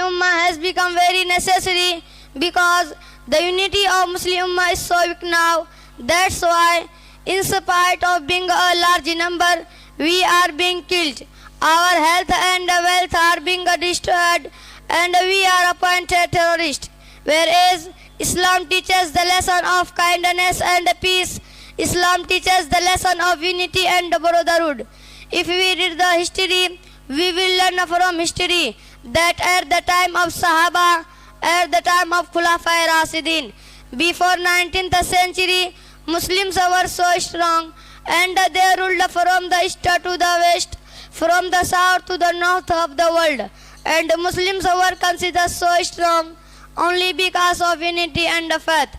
Ummah has become very necessary because the unity of Muslim Ummah is so weak now. That's why, in spite of being a large number, we are being killed. Our health and wealth are being destroyed, and we are appointed terrorists. Whereas Islam teaches the lesson of kindness and peace. Islam teaches the lesson of unity and brotherhood. If we read the history, we will learn from history that at the time of Sahaba, at the time of Khulafai Rasidin, before 19th century, Muslims were so strong and they ruled from the east to the west, from the south to the north of the world. And Muslims were considered so strong only because of unity and faith.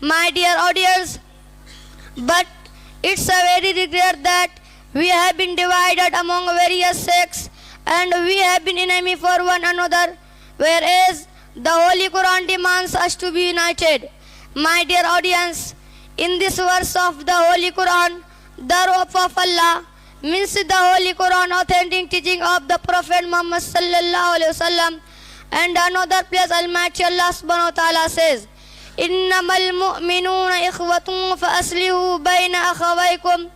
My dear audience, but it's a very regret that we have been divided among various sects and we have been enemy for one another, whereas the Holy Quran demands us to be united. My dear audience, in this verse of the Holy Quran, the rope of Allah means the Holy Quran, authentic teaching of the Prophet Muhammad sallallahu alaihi wasallam. And another place Almighty Allah subhanahu wa ta'ala says, إِنَّمَا الْمُؤْمِنُونَ إِخْوَةٌ فَأَصْلِحُوا بَيْنَ أَخَوَيْكُمْ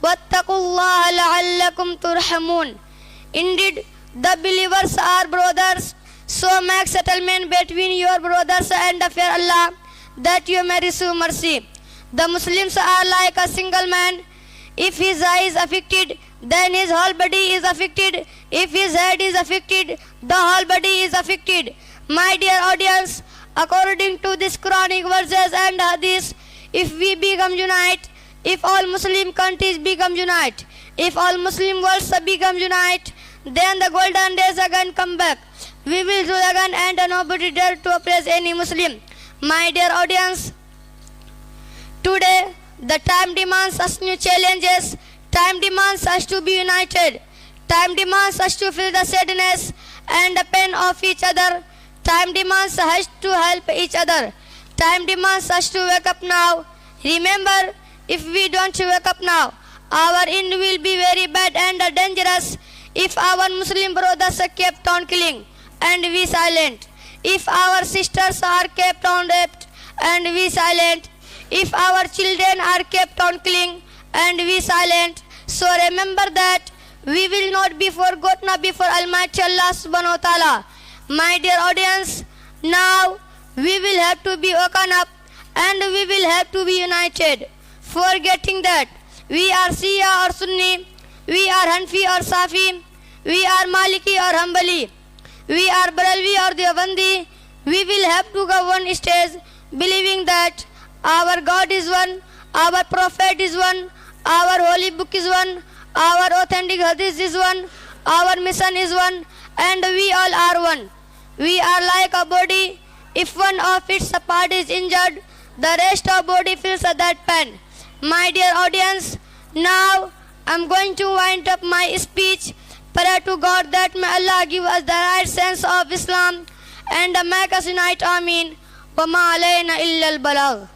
وَاتَّقُوا اللَّهَ لَعَلَّكُمْ تُرْحَمُونَ. Indeed, the believers are brothers, so make settlement between your brothers and fear Allah, that you may receive mercy. The Muslims are like a single man. If his eye is affected, then his whole body is affected. If his head is affected, the whole body is affected. My dear audience, according to these Quranic verses and hadiths, if we become unite, if all Muslim countries become unite, if all Muslim worlds become unite, then the golden days again come back. We will rule again and nobody dare to oppress any Muslim. My dear audience, today the time demands us new challenges. Time demands us to be united. Time demands us to feel the sadness and the pain of each other. Time demands us to help each other. Time demands us to wake up now. Remember, if we don't wake up now, our end will be very bad and dangerous. If our Muslim brothers are kept on killing and we silent, if our sisters are kept on raped and we silent, if our children are kept on killing and we silent, so remember that we will not be forgotten before Almighty Allah subhanahu wa ta'ala. My dear audience, now we will have to be woken up and we will have to be united. Forgetting that we are Shia or Sunni, we are Hanfi or Safi, we are Maliki or Hanbali, we are Barelvi or Deobandi, we will have to go one stage believing that our God is one, our Prophet is one, our holy book is one, our authentic hadith is one, our mission is one, and we all are one. We are like a body. If one of its part is injured, the rest of body feels that pain. My dear audience, now I am going to wind up my speech. Pray to God that may Allah give us the right sense of Islam and make us unite. Ameen. وَمَا عَلَيْنَا إِلَّا الْبَلَاغُ.